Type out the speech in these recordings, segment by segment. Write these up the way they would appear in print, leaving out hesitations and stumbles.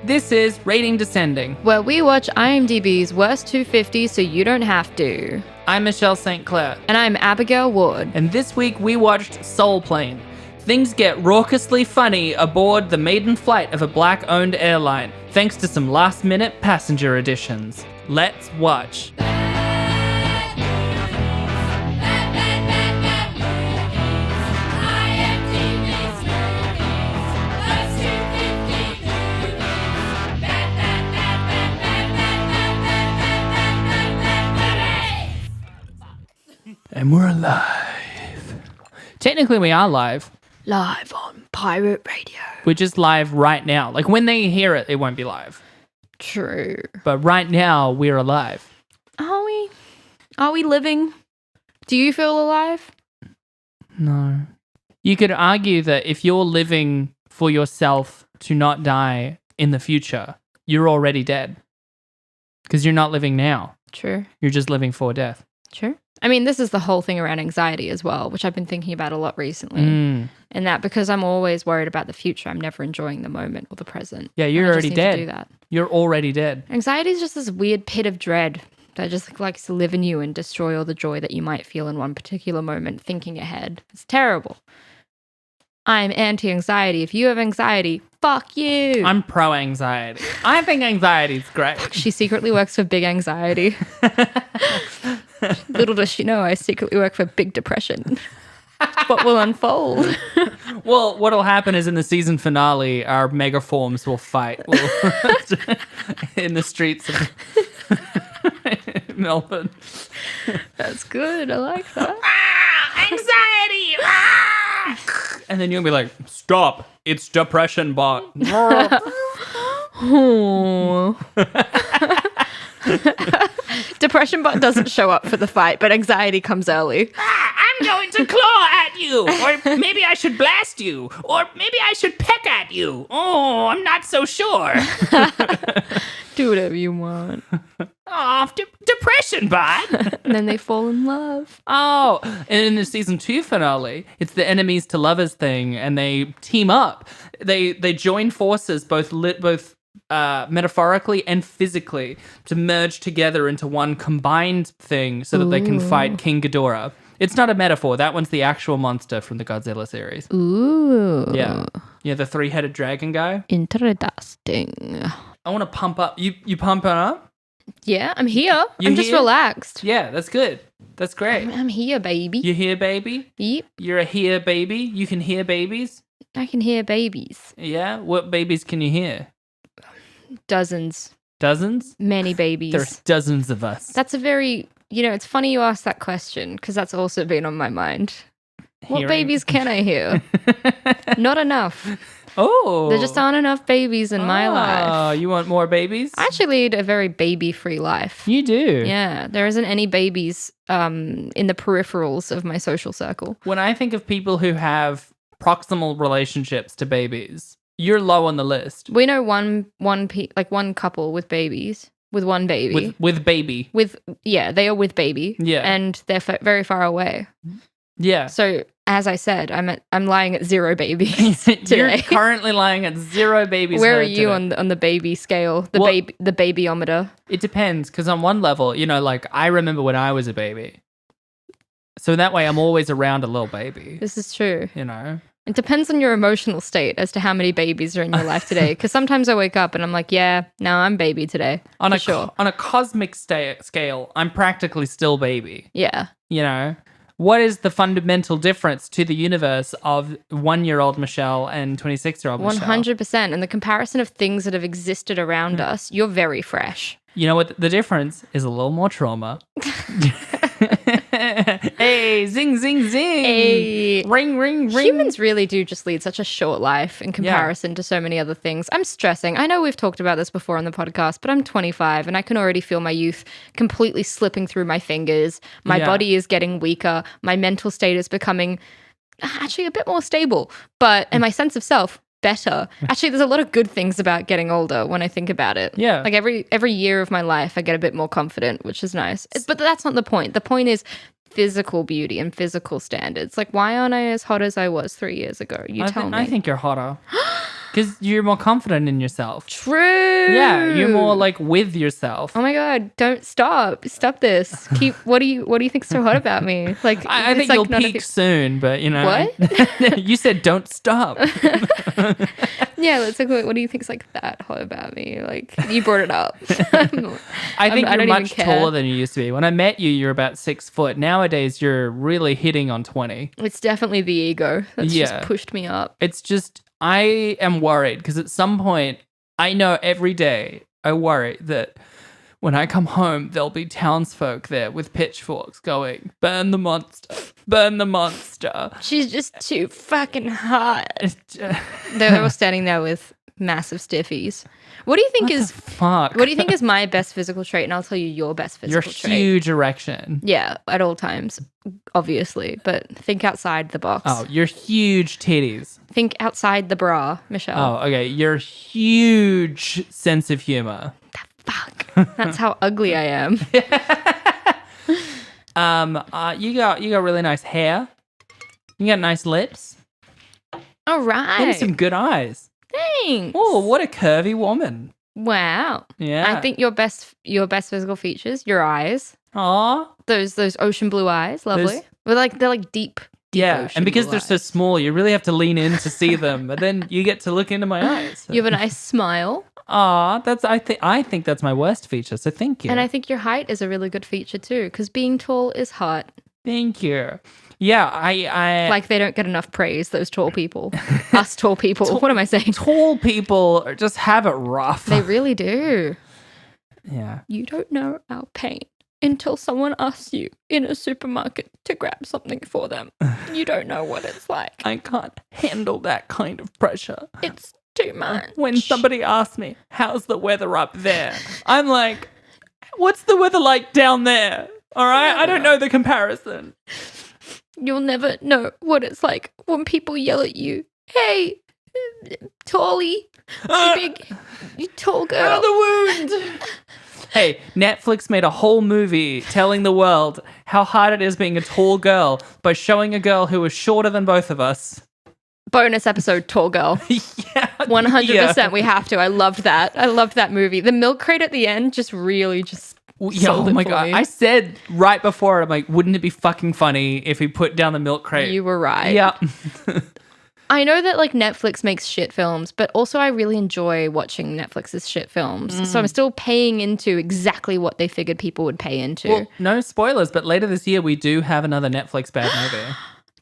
This is Rating Descending. where we watch IMDb's Worst 250 so you don't have to. I'm Michelle St. Clair. And I'm Abigail Ward. And this week we watched Soul Plane. Things get raucously funny aboard the maiden flight of a black-owned airline, thanks to some last-minute passenger additions. Let's watch. And we're alive. Technically, we are live. Live on Pirate Radio. We're just live right now. Like, when they hear it, it won't be live. True. But right now, we're alive. Are we? Are we living? Do you feel alive? No. You could argue that if you're living for yourself to not die in the future, you're already dead. Because you're not living now. True. You're just living for death. True. I mean, this is the whole thing around anxiety as well, which I've been thinking about a lot recently. And that because I'm always worried about the future, I'm never enjoying the moment or the present. Yeah, you're already dead. Do that. You're already dead. Anxiety is just this weird pit of dread that just likes to live in you and destroy all the joy that you might feel in one particular moment thinking ahead. It's terrible. I'm anti-anxiety. If you have anxiety, fuck you. I'm pro-anxiety. I think anxiety's great. She secretly works for Big Anxiety. Little does she know, I secretly work for Big Depression. What will unfold? Well, what'll happen is in the season finale, our megaforms will fight in the streets of Melbourne. That's good. I like that. Anxiety! And then you'll be like, stop. It's depression bot. Depression bot doesn't show up for the fight, but anxiety comes early. I'm going to claw at you. Or maybe I should blast you. Or maybe I should peck at you. Oh, I'm not so sure. Do whatever you want. Oh, depression bot. And then they fall in love. Oh, and in the season 2 finale, it's the enemies to lovers thing, and they team up. They join forces, both metaphorically and physically, to merge together into one combined thing so that they can fight King Ghidorah. It's not a metaphor. That one's the actual monster from the Godzilla series. Ooh. Yeah. Yeah, the 3-headed dragon guy. Interesting. I want to pump up. You pumping up? Yeah, I'm here. I'm just relaxed. Yeah, that's good. That's great. I'm here, baby. You hear, baby? Yep. You're a hear baby? You can hear babies? I can hear babies. Yeah? What babies can you hear? Dozens. Dozens? Many babies. There's dozens of us. That's a very, it's funny you asked that question because that's also been on my mind. What babies can I hear? Not enough. Oh. There just aren't enough babies in my life. Oh, you want more babies? I actually lead a very baby-free life. You do? Yeah. There isn't any babies in the peripherals of my social circle. When I think of people who have proximal relationships to babies, you're low on the list. We know one couple with babies. With one baby. With baby. They are with baby. Yeah. And they're very far away. Yeah. So, as I said, I'm lying at 0 babies today. You're currently lying at 0 babies. Where are you on the baby scale? The babyometer? It depends, because on one level, I remember when I was a baby. So that way I'm always around a little baby. This is true. It depends on your emotional state as to how many babies are in your life today. Because sometimes I wake up and I'm like, yeah, no, I'm baby today. On a cosmic scale, I'm practically still baby. Yeah. What is the fundamental difference to the universe of 1-year-old Michelle and 26-year-old Michelle? 100%. And the comparison of things that have existed around us, you're very fresh. You know what? The difference is a little more trauma. Hey, zing, zing, zing. Hey. Ring, ring, ring. Humans really do just lead such a short life in comparison to so many other things. I'm stressing. I know we've talked about this before on the podcast, but I'm 25 and I can already feel my youth completely slipping through my fingers. My body is getting weaker. My mental state is becoming actually a bit more stable, and my sense of self better. Actually, there's a lot of good things about getting older when I think about it. Yeah. Like every year of my life, I get a bit more confident, which is nice. But that's not the point. The point is physical beauty and physical standards. Like, why aren't I as hot as I was 3 years ago? Tell me. I think you're hotter. Because you're more confident in yourself. True. Yeah, you're more like with yourself. Oh my god! Don't stop! Stop this! Keep. What do you think is so hot about me? Like I it's think like you'll not a peak big- soon, but you know. What? You said don't stop. Yeah, let's like. What do you think is like that hot about me? Like you brought it up. I think I you're don't much even care. taller than you used to be. When I met you, you're about 6 foot. Nowadays, you're really hitting on 20. It's definitely the ego that's Yeah. just pushed me up. It's just, I am worried because at some point, I know every day I worry that when I come home, there'll be townsfolk there with pitchforks going, burn the monster, burn the monster. She's just too fucking hot. It's just- They're all standing there with massive stiffies. What do you think what is? the fuck? What do you think is my best physical trait? And I'll tell you your best Your physical trait. huge erection. Yeah, at all times, obviously. But think outside the box. Oh, your huge titties. Think outside the bra, Michelle. Oh, okay. Your huge sense of humor. Fuck. That's how ugly I am. You got really nice hair. You got nice lips. All And right. some good eyes. Thanks. Oh, what a curvy woman. Wow. Yeah. I think your best physical features, your eyes. Aw. Those ocean blue eyes, lovely. They're like deep. Yeah, ocean and because blue they're so eyes. small, you really have to lean in to see them, but then you get to look into my eyes. You have a nice smile, Aw, I think that's my worst feature, so thank you. and I think your height is a really good feature too, because being tall is hot. Thank you. Yeah, I Like they don't get enough praise. Those tall people, us tall people. What am I saying? tall people just have it rough. They really do. Yeah. You don't know our pain until someone asks you in a supermarket to grab something for them. You don't know what it's like. I can't handle that kind of pressure. It's too much. When somebody asks me, how's the weather up there? I'm like, what's the weather like down there? All right? I don't know the comparison. You'll never know what it's like when people yell at you, hey, tallie, you tall girl. Out of the wound. Hey, Netflix made a whole movie telling the world how hard it is being a tall girl by showing a girl who was shorter than both of us. Bonus episode, tall girl. Yeah. 100%. We have to. I loved that. I loved that movie. The milk crate at the end just really just Yeah, sold oh it my for god. me. I said right before it, I'm like, wouldn't it be fucking funny if he put down the milk crate? You were right. Yeah. I know that like Netflix makes shit films, but also I really enjoy watching Netflix's shit films. So I'm still paying into exactly what they figured people would pay into. Well, no spoilers, but later this year we do have another Netflix bad movie.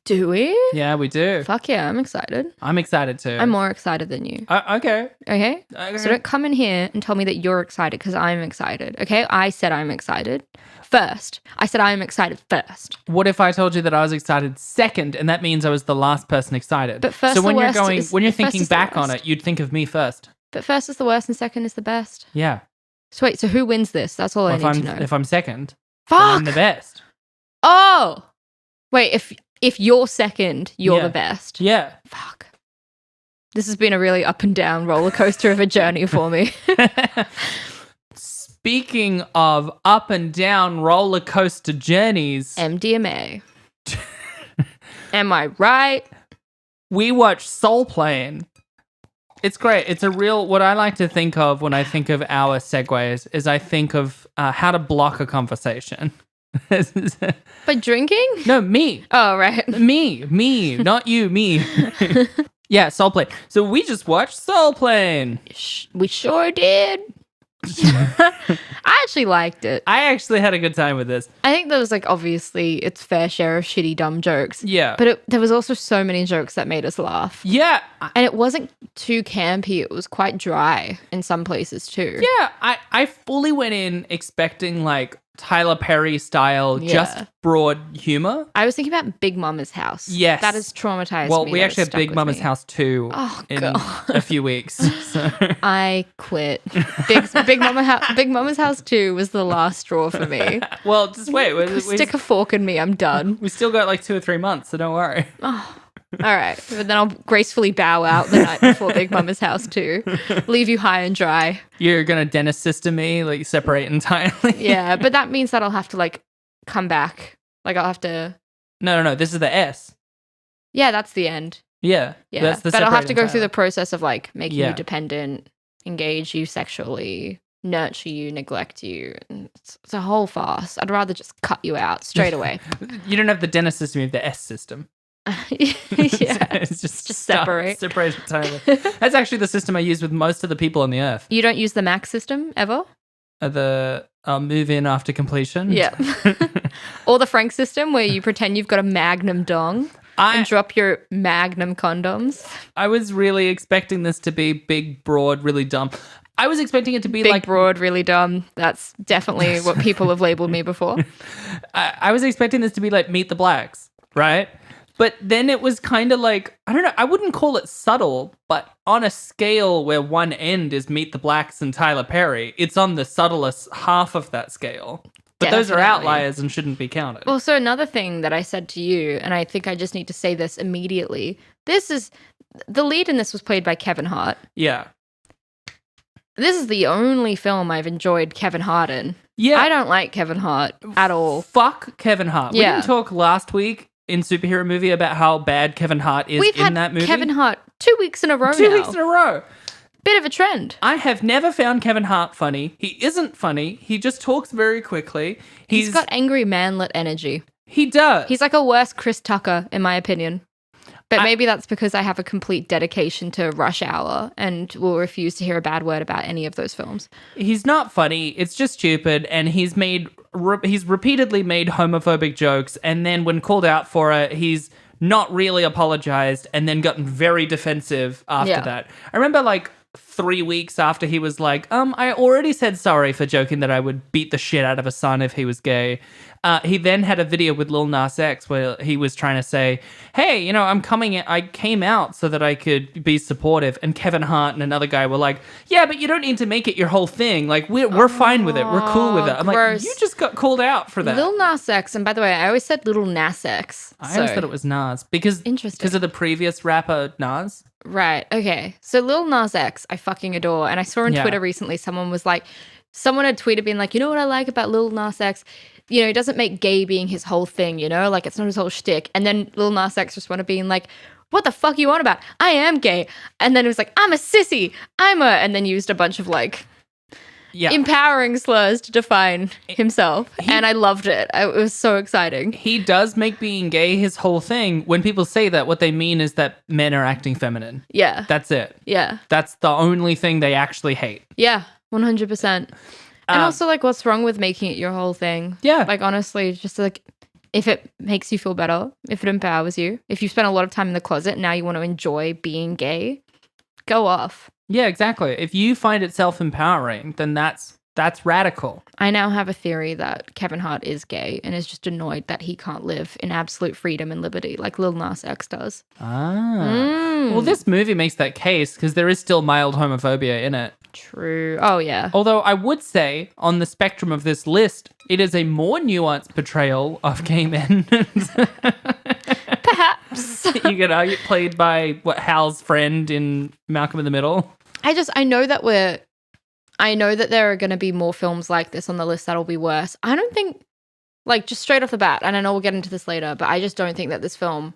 Do we? Yeah, we do. Fuck yeah, I'm excited. I'm excited too. I'm more excited than you. Okay. Okay? Okay. So don't come in here and tell me that you're excited because I'm excited. Okay? I said I'm excited first. I said I'm excited first. What if I told you that I was excited second, and that means I was the last person excited? But first so when the you're worst going, is- when you're first thinking is the back on worst. it, you'd think of me first. But first is the worst and second is the best. Yeah. So wait, so who wins this? That's all Well, I need to know. if I'm second, then I'm Fuck! the best. Oh! Wait, if you're second, you're Yeah. the best. Yeah. Fuck. This has been a really up and down roller coaster of a journey for me. Speaking of up and down roller coaster journeys, MDMA. Am I right? we watched Soul Plane. It's great. It's a real, what I like to think of when I think of our segues is I think of how to block a conversation. By drinking? No, me. Oh, right. Me, not you, me. Yeah, Soul Plane. So we just watched Soul Plane. We sure did. I actually liked it. I actually had a good time with this. I think there was like obviously its fair share of shitty dumb jokes. Yeah. But there was also so many jokes that made us laugh. Yeah. And it wasn't too campy. It was quite dry in some places too. Yeah. I fully went in expecting like Tyler Perry style, Yeah. just broad humor. I was thinking about Big Mama's House. Yes. That has traumatized Well, me. we That actually has have stuck Big with Mama's me. House 2 Oh, in God. a few weeks. So. I quit. Big Mama's House 2 was the last straw for me. Well, just wait. Stick a fork in me. I'm done. We still got like 2 or 3 months, so don't worry. All right. But then I'll gracefully bow out the night before Big Mama's House 2. Leave you high and dry. You're gonna dentist system me, like separate entirely. Yeah. But that means that I'll have to like come back. Like I'll have to. No. This is the S. Yeah, that's the end. Yeah. Yeah. That's the But I'll have to separating go through Tyler. the process of like making Yeah. you dependent, engage you sexually, nurture you, neglect you. It's a whole farce. I'd rather just cut you out straight away. You don't have the Dennis system, you have the S system. Yeah. It's just separate. Separate entirely. That's actually the system I use with most of the people on the earth. You don't use the max system ever? The move in after completion. Yeah. Or the Frank system where you pretend you've got a magnum dong and drop your magnum condoms. I was really expecting this to be big, broad, really dumb. I was expecting it to be Big, like broad, really dumb. That's definitely what people have labeled me before. I was expecting this to be like Meet the Blacks, right? But then it was kind of like, I don't know, I wouldn't call it subtle, but on a scale where one end is Meet the Blacks and Tyler Perry, it's on the subtlest half of that scale. But those are Definitely. outliers and shouldn't be counted. Also, another thing that I said to you, and I think I just need to say this immediately. The lead in this was played by Kevin Hart. Yeah. This is the only film I've enjoyed Kevin Hart in. Yeah. I don't like Kevin Hart at all. Fuck Kevin Hart. We Yeah. didn't talk last week in Superhero Movie about how bad Kevin Hart is We've in had that movie. Kevin Hart 2 weeks in a row 2 now. weeks in a row. Bit of a trend. I have never found Kevin Hart funny. He isn't funny. He just talks very quickly. He's got angry manlet energy. He does. He's like a worse Chris Tucker, in my opinion. But maybe that's because I have a complete dedication to Rush Hour and will refuse to hear a bad word about any of those films. He's not funny. It's just stupid, and he's repeatedly made homophobic jokes, and then when called out for it, he's not really apologized, and then gotten very defensive after that. I remember like 3 weeks after he was like, I already said sorry for joking that I would beat the shit out of a son if he was gay. He then had a video with Lil Nas X where he was trying to say, hey, I came out so that I could be supportive. And Kevin Hart and another guy were like, yeah, but you don't need to make it your whole thing. Like, we're fine with it. We're cool with it. I'm gross. like, you just got called out for that. Lil Nas X, and by the way, I always said Little Nas X. I always thought it was Nas because of the previous rapper Nas. Right. Okay. So Lil Nas X, I fucking adore. And I saw on Twitter recently, someone had tweeted being like, you know what I like about Lil Nas X? He doesn't make gay being his whole thing, like it's not his whole shtick. And then Lil Nas X responded being like, what the fuck you on about? I am gay. And then it was like, I'm a sissy. And then used a bunch of empowering slurs to define himself. And I loved it. It was so exciting. He does make being gay his whole thing. When people say that, what they mean is that men are acting feminine. Yeah. That's it. Yeah. That's the only thing they actually hate. Yeah. 100%. And also, what's wrong with making it your whole thing? Yeah. Honestly, just if it makes you feel better, if it empowers you, if you spent a lot of time in the closet, now you want to enjoy being gay, go off. Yeah, exactly. If you find it self-empowering, then that's radical. I now have a theory that Kevin Hart is gay and is just annoyed that he can't live in absolute freedom and liberty like Lil Nas X does. Well, this movie makes that case because there is still mild homophobia in it. True. Oh, yeah. Although I would say on the spectrum of this list, it is a more nuanced portrayal of gay men. Perhaps. You could argue played by Hal's friend in Malcolm in the Middle. I know that there are going to be more films like this on the list that'll be worse. I don't think, just straight off the bat, and I know we'll get into this later, but I just don't think that this film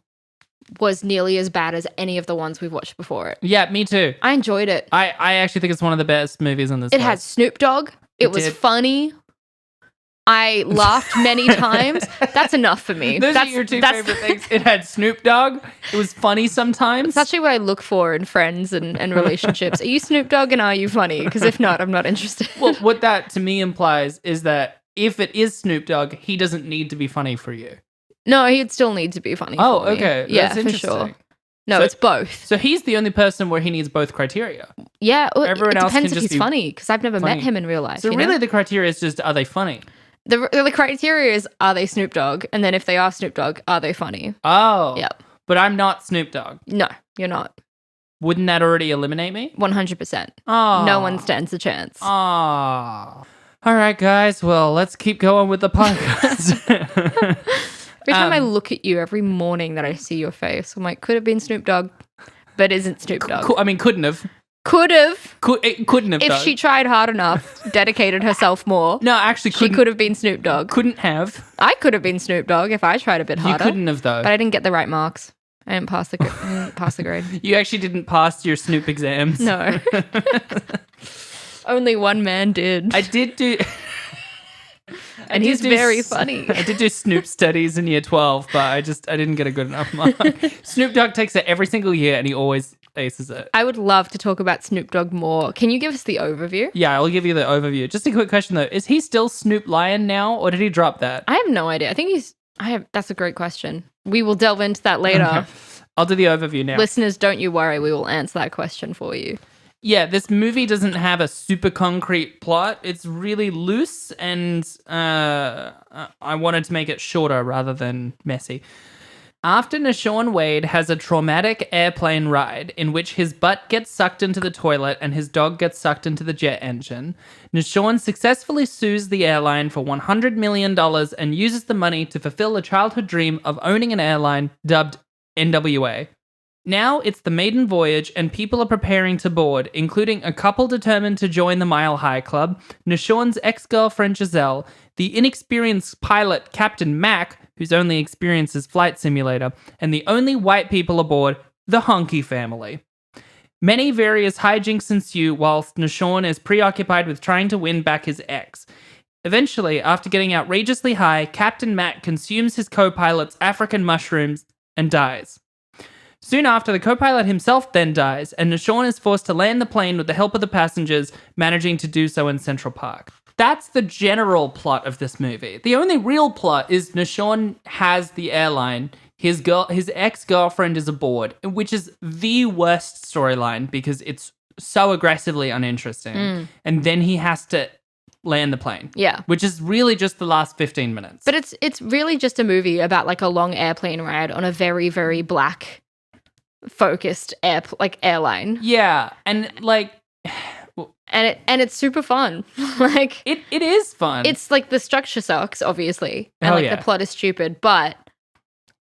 was nearly as bad as any of the ones we've watched before it. Yeah, me too. I enjoyed it. I actually think it's one of the best movies on this It list. had Snoop Dogg. It was funny. I laughed many times. That's enough for me. Those are your two favorite things. It had Snoop Dogg. It was funny sometimes. It's actually what I look for in friends and relationships. Are you Snoop Dogg and are you funny? Because if not, I'm not interested. Well, what that to me implies is that if it is Snoop Dogg, he doesn't need to be funny for you. No, he'd still need to be funny. Oh, for me. okay. Yeah, That's interesting. for sure. No, it's both. So he's the only person where he needs both criteria. Yeah, well, Everyone it else depends can if just he's be funny because I've never funny. met him in real life. So really the criteria is just, are they funny? The criteria is, are they Snoop Dogg? And then if they are Snoop Dogg, are they funny? Oh. Yep. But I'm not Snoop Dogg. No, you're not. Wouldn't that already eliminate me? 100%. Oh. No one stands a chance. Oh. All right, guys. Well, let's keep going with the podcast. Every time I look at you every morning that I see your face, I'm like, could have been Snoop Dogg, but isn't Snoop Dogg. Couldn't have. Could have. It couldn't have. If she tried hard enough, dedicated herself more. No, actually, she could have been Snoop Dogg. Couldn't have. I could have been Snoop Dogg if I tried a bit harder. You couldn't have, though. But I didn't get the right marks. I didn't pass the grade. You actually didn't pass your Snoop exams. No. Only one man did. I did do... And he's very funny. I did do Snoop studies in year 12, but I didn't get a good enough mark. Snoop Dogg takes it every single year and he always aces it. I would love to talk about Snoop Dogg more. Can you give us the overview? Yeah, I'll give you the overview. Just a quick question though. Is he still Snoop Lion now or did he drop that? I have no idea. That's a great question. We will delve into that later. Okay. I'll do the overview now. Listeners, don't you worry. We will answer that question for you. Yeah, this movie doesn't have a super concrete plot. It's really loose, and I wanted to make it shorter rather than messy. After Nashawn Wade has a traumatic airplane ride in which his butt gets sucked into the toilet and his dog gets sucked into the jet engine, Nashawn successfully sues the airline for $100 million and uses the money to fulfill a childhood dream of owning an airline dubbed NWA. Now it's the maiden voyage and people are preparing to board, including a couple determined to join the Mile High Club, Nashawn's ex-girlfriend Giselle, the inexperienced pilot Captain Mac, whose only experience is Flight Simulator, and the only white people aboard, the Honky family. Many various hijinks ensue whilst Nashawn is preoccupied with trying to win back his ex. Eventually, after getting outrageously high, Captain Mac consumes his co-pilot's African mushrooms and dies. Soon after, the co-pilot himself then dies, and Nashawn is forced to land the plane with the help of the passengers, managing to do so in Central Park. That's the general plot of this movie. The only real plot is Nashawn has the airline, his ex-girlfriend is aboard, which is the worst storyline because it's so aggressively uninteresting. And then he has to land the plane. Yeah. Which is really just the last 15 minutes. But it's really just a movie about like a long airplane ride on a very, very black focused airline. Yeah, and like and it's super fun. Like it is fun. It's like the structure sucks, obviously. And Oh, like yeah. the plot is stupid, but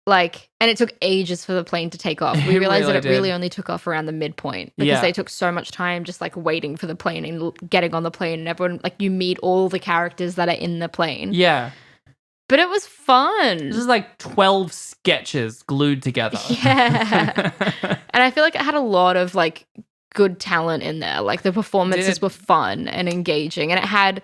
like and it took ages for the plane to take off. We It realized really that it really did. only took off around the midpoint because Yeah. they took so much time just like waiting for the plane and getting on the plane and everyone like you meet all the characters that are in the plane. Yeah. But it was fun. This is like 12 sketches glued together. Yeah. And I feel like it had a lot of like good talent in there. Like the performances were fun and engaging. And it had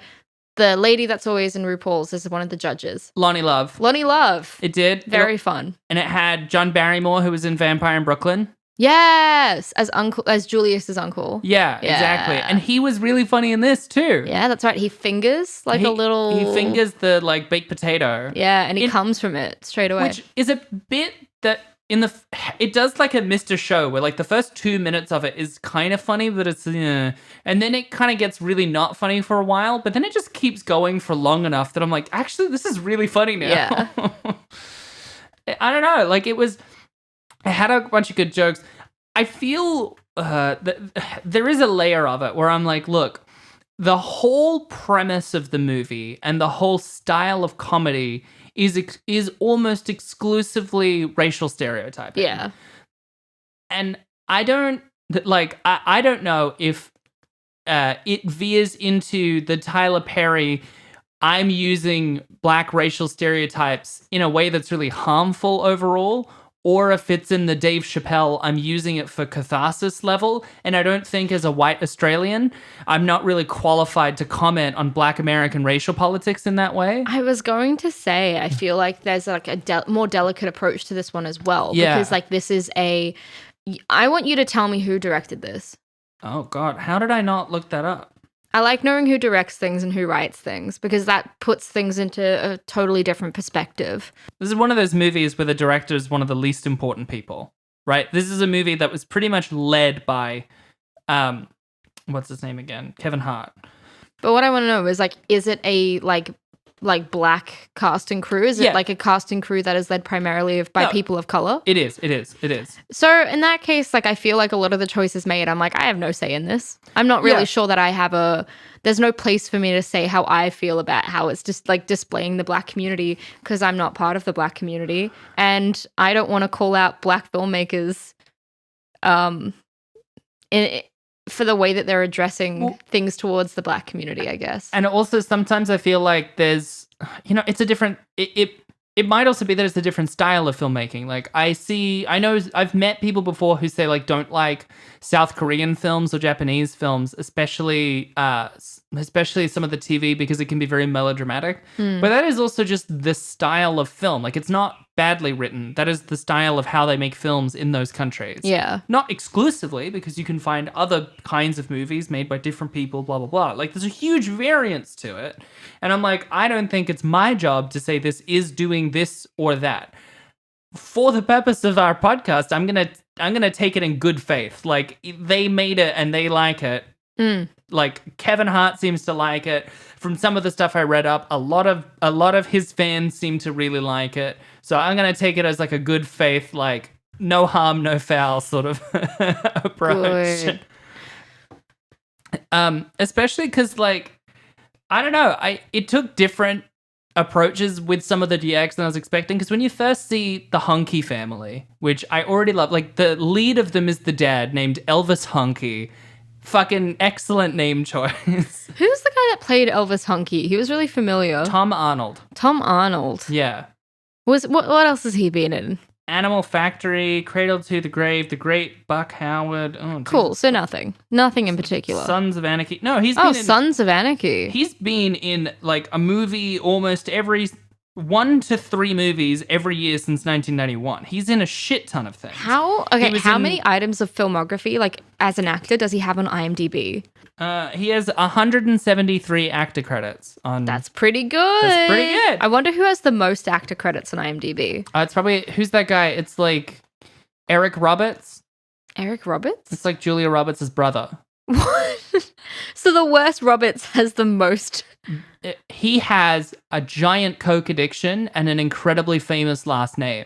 the lady that's always in RuPaul's as one of the judges. Lonnie Love. Lonnie Love. It did. Very fun. And it had John Barrymore, who was in Vampire in Brooklyn. Yes. As Julius's uncle. Yeah, exactly. And he was really funny in this too. Yeah, that's right. He fingers like a little... He fingers the like baked potato. Yeah, and he comes from it straight away. Which is a bit that it does like a Mr. Show where like the first 2 minutes of it is kind of funny, but it's and then it kind of gets really not funny for a while, but then it just keeps going for long enough that I'm like, actually, this is really funny now. Yeah. I don't know. Like it had a bunch of good jokes. I feel that there is a layer of it where I'm like, look, the whole premise of the movie and the whole style of comedy is almost exclusively racial stereotyping. Yeah. And I don't know if it veers into the Tyler Perry, I'm using black racial stereotypes in a way that's really harmful overall, or if it's in the Dave Chappelle, I'm using it for catharsis level. And I don't think as a white Australian, I'm not really qualified to comment on black American racial politics in that way. I was going to say, I feel like there's like a more delicate approach to this one as well. Yeah. Because like this is I want you to tell me who directed this. Oh God, how did I not look that up? I like knowing who directs things and who writes things because that puts things into a totally different perspective. This is one of those movies where the director is one of the least important people, right? This is a movie that was pretty much led by, what's his name again? Kevin Hart. But what I want to know is like, is it a like black cast and crew? Is it like a cast and crew that is led primarily by people of color? It is. So in that case, like I feel like a lot of the choices made, I'm like, I have no say in this. I'm not really sure that I have there's no place for me to say how I feel about how it's just like displaying the black community because I'm not part of the black community. And I don't want to call out black filmmakers for the way that they're addressing things towards the black community, I guess. And also sometimes I feel like there's, it's a different, it it might also be that it's a different style of filmmaking. Like I know I've met people before who say like don't like South Korean films or Japanese films, especially some of the TV because it can be very melodramatic. But that is also just the style of film. Like it's not badly written. That is the style of how they make films in those countries. Yeah. Not exclusively, because you can find other kinds of movies made by different people, blah, blah, blah. Like there's a huge variance to it. And I'm like, I don't think it's my job to say this is doing this or that. For the purpose of our podcast, I'm gonna take it in good faith. Like they made it and they like it. Like Kevin Hart seems to like it. From some of the stuff I read up, a lot of his fans seem to really like it. So I'm gonna take it as like a good faith, like no harm, no foul sort of approach. Good. Especially because like I don't know, it took different approaches with some of the DX than I was expecting. Because when you first see the Hunky family, which I already love, like the lead of them is the dad named Elvis Hunky. Fucking excellent name choice. Who's the guy that played Elvis Hunky? He was really familiar. Tom Arnold. Tom Arnold. Yeah. What else has he been in? Animal Factory, Cradle to the Grave, The Great Buck Howard. Oh, cool. So nothing in particular. Sons of Anarchy. No, he's been in Sons of Anarchy. He's been in like a movie almost every 1 to 3 movies every year since 1991. He's in a shit ton of things. How many items of filmography, like as an actor, does he have on IMDb? He has 173 actor credits on. That's pretty good. That's pretty good. I wonder who has the most actor credits on IMDb. It's probably, who's that guy? It's like Eric Roberts. Eric Roberts? It's like Julia Roberts' brother. What? So the worst Roberts has the most. He has a giant coke addiction and an incredibly famous last name.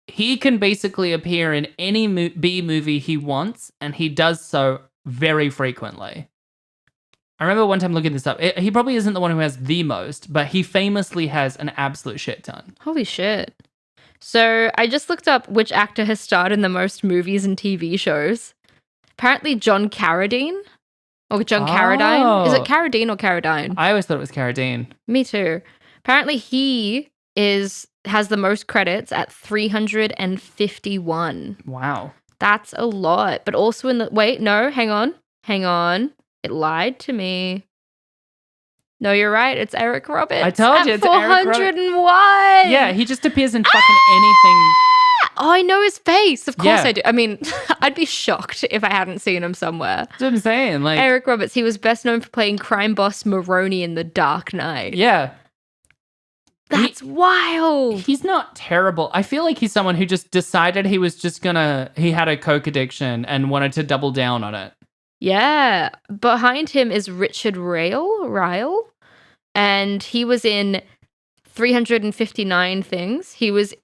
He can basically appear in any B movie he wants, and he does so very frequently. I remember one time looking this up. He probably isn't the one who has the most, but he famously has an absolute shit ton. Holy shit. So I just looked up which actor has starred in the most movies and TV shows. Apparently John Carradine. Or John Carradine. Is it Carradine or Carradine? I always thought it was Carradine. Me too. Apparently he has the most credits at 351. Wow. That's a lot. But also hang on. It lied to me. No, you're right. It's Eric Roberts. I told you, it's Eric Roberts. 401. Yeah, he just appears in fucking anything. Oh, I know his face. Of course Yeah. I do. I mean, I'd be shocked if I hadn't seen him somewhere. That's what I'm saying. Like Eric Roberts, he was best known for playing crime boss Maroney in The Dark Knight. Yeah. That's wild. He's not terrible. I feel like he's someone who just decided he had a coke addiction and wanted to double down on it. Yeah. Behind him is Richard Ryle. And he was in 359 things. He was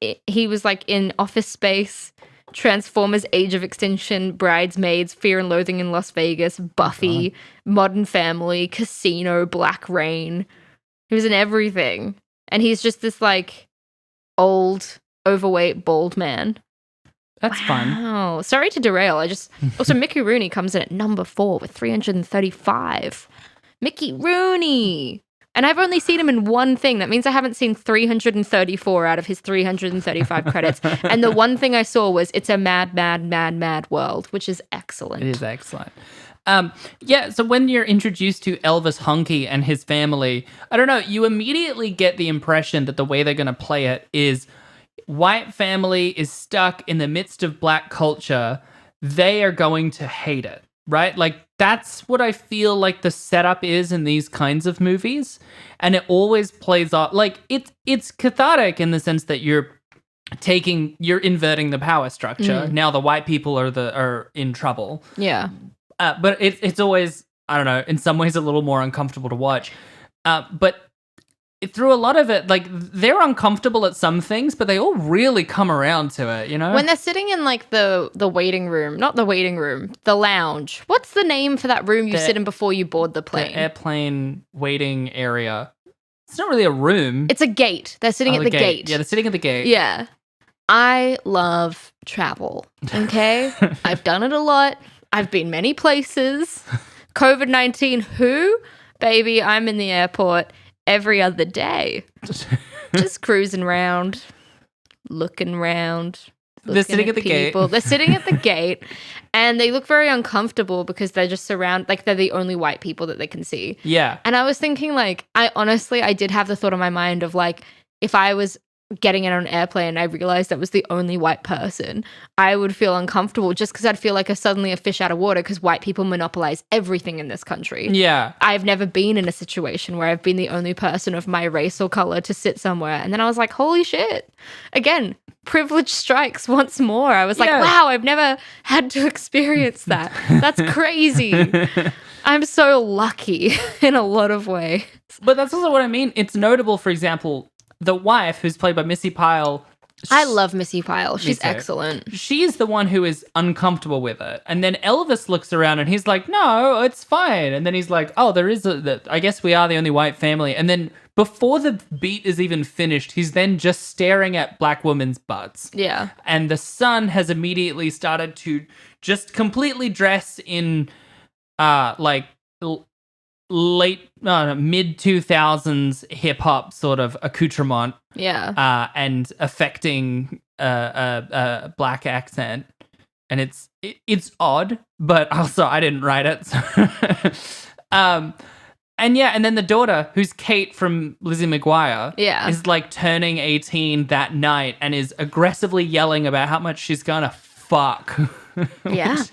like in Office Space, Transformers: Age of Extinction, Bridesmaids, Fear and Loathing in Las Vegas, Buffy, Modern Family, Casino, Black Rain. He was in everything. And he's just this like old, overweight, bald man. That's fun. Wow. Sorry to derail. Also Mickey Rooney comes in at number 4 with 335. Mickey Rooney. And I've only seen him in one thing. That means I haven't seen 334 out of his 335 credits. And the one thing I saw was It's a Mad, Mad, Mad, Mad World, which is excellent. It is excellent. So when you're introduced to Elvis Hunky and his family, I don't know, you immediately get the impression that the way they're going to play it is white family is stuck in the midst of black culture. They are going to hate it, right? Like, that's what I feel like the setup is in these kinds of movies. And it always plays off like it's cathartic in the sense that you're inverting the power structure. Now the white people are in trouble. Yeah. But it's always, I don't know, in some ways a little more uncomfortable to watch. But through a lot of it, like, they're uncomfortable at some things, but they all really come around to it, you know? When they're sitting in, like, the waiting room, not the waiting room, the lounge. What's the name for that room you sit in before you board the plane? The airplane waiting area. It's not really a room. It's a gate. They're sitting at the gate. Yeah, they're sitting at the gate. Yeah. I love travel, okay? I've done it a lot. I've been many places. COVID-19, who? Baby, I'm in the airport every other day. Just cruising around, looking around. They're sitting at the gate. They're sitting at the gate, and they look very uncomfortable because they're just like they're the only white people that they can see. Yeah. And I was thinking, like, I did have the thought in my mind of, like, if I was getting in on an airplane and I realized I was the only white person, I would feel uncomfortable just because I'd feel like suddenly a fish out of water because white people monopolize everything in this country. Yeah. I've never been in a situation where I've been the only person of my race or color to sit somewhere. And then I was like, holy shit. Again, privilege strikes once more. I was like, wow, I've never had to experience that. That's crazy. I'm so lucky in a lot of ways. But that's also what I mean. It's notable, for example, the wife, who's played by Missy Pyle. I love Missy Pyle. She's excellent. She's the one who is uncomfortable with it. And then Elvis looks around and he's like, no, it's fine. And then he's like, oh, I guess we are the only white family. And then before the beat is even finished, he's then just staring at black women's butts. Yeah. And the son has immediately started to just completely dress in mid 2000s hip hop sort of accoutrement. Yeah. And affecting a black accent, and it's odd, but also I didn't write it. So. And then the daughter, who's Kate from Lizzie McGuire, is like turning 18 that night and is aggressively yelling about how much she's gonna fuck. Yeah.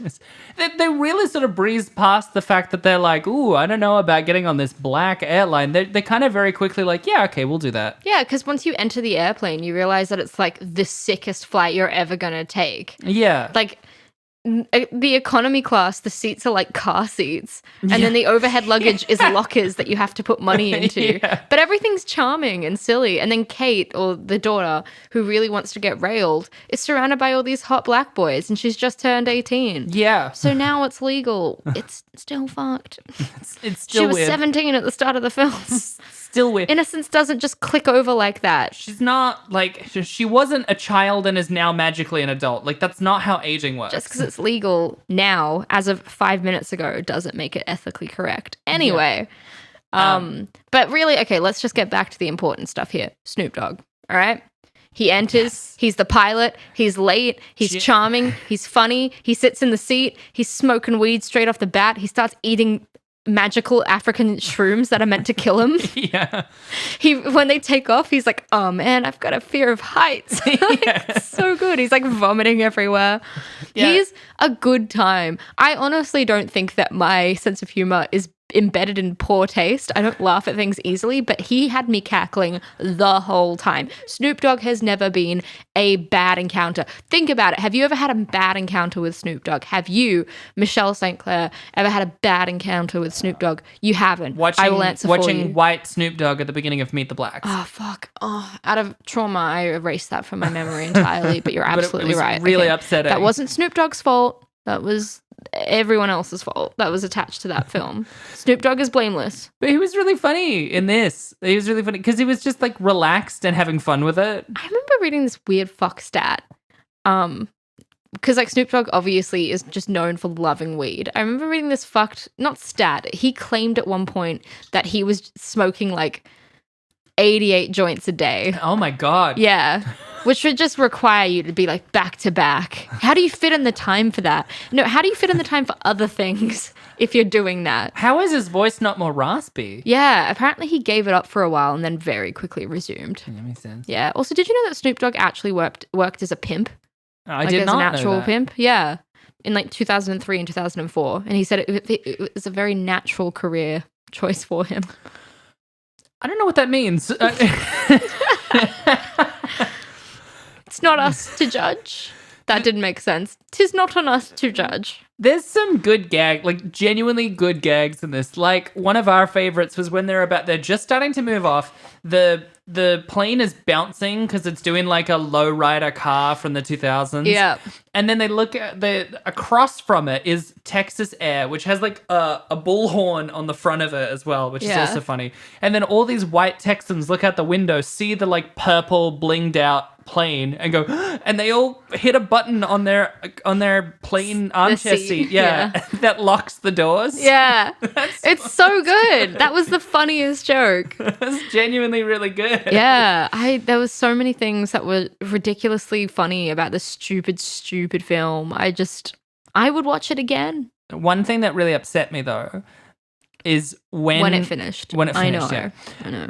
They really sort of breeze past the fact that they're like, ooh, I don't know about getting on this black airline. They're kind of very quickly like, yeah, okay, we'll do that. Yeah, because once you enter the airplane, you realize that it's like the sickest flight you're ever going to take. Yeah. Like, the economy class, the seats are like car seats. And then the overhead luggage is lockers that you have to put money into. But everything's charming and silly. And then Kate, or the daughter, who really wants to get railed, is surrounded by all these hot black boys. And she's just turned 18. Yeah. So now it's legal. It's still fucked. It's still She was weird. 17 at the start of the film. Still weird. Innocence doesn't just click over like that. She's not, like, she wasn't a child and is now magically an adult. Like, that's not how aging works. Just because it's legal now, as of 5 minutes ago, doesn't make it ethically correct. Anyway, but really, okay, let's just get back to the important stuff here. Snoop Dogg, all right? He enters, he's the pilot, he's late, he's charming, he's funny, he sits in the seat, he's smoking weed straight off the bat, he starts eating magical African shrooms that are meant to kill him. Yeah. When they take off, he's like, oh man, I've got a fear of heights. It's so good. He's like vomiting everywhere. Yeah. He's a good time. I honestly don't think that my sense of humor is embedded in poor taste. I don't laugh at things easily, but he had me cackling the whole time. Snoop Dogg has never been a bad encounter. Think about it. Have you ever had a bad encounter with Snoop Dogg? Have you, Michelle St. Clair, ever had a bad encounter with Snoop Dogg? You haven't. I will answer for you. Watching white Snoop Dogg at the beginning of Meet the Blacks. Oh, fuck. Oh, out of trauma, I erased that from my memory entirely, but you're absolutely it was right. Really upsetting. That wasn't Snoop Dogg's fault. That was everyone else's fault that was attached to that film. Snoop Dogg is blameless. But he was really funny in this. He was really funny because he was just like relaxed and having fun with it. I remember reading this weird fuck stat. Because like Snoop Dogg obviously is just known for loving weed. I remember reading this not stat. He claimed at one point that he was smoking like 88 joints a day. Oh my God. Yeah. Which would just require you to be like back to back. How do you fit in the time for that? No, how do you fit in the time for other things if you're doing that? How is his voice not more raspy? Yeah, apparently he gave it up for a while and then very quickly resumed. That makes sense. Yeah. Also, did you know that Snoop Dogg actually worked as a pimp? I did not know that. As an actual pimp? Yeah. In like 2003 and 2004. And he said it was a very natural career choice for him. I don't know what that means. It's not us to judge. That didn't make sense. 'Tis not on us to judge. There's some good like genuinely good gags in this. Like one of our favorites was when they're just starting to move off. The plane is bouncing because it's doing like a lowrider car from the 2000s. Yeah. And then they look at across from it is Texas Air, which has like a bullhorn on the front of it as well, which is also funny. And then all these white Texans look out the window, see the like purple blinged out plane and go, and they all hit a button on their plane armchair seat. Yeah. That locks the doors. Yeah. It's so good. That was the funniest joke. That's genuinely really good. Yeah. There was so many things that were ridiculously funny about this stupid film. I would watch it again. One thing that really upset me though is when it finished. I know.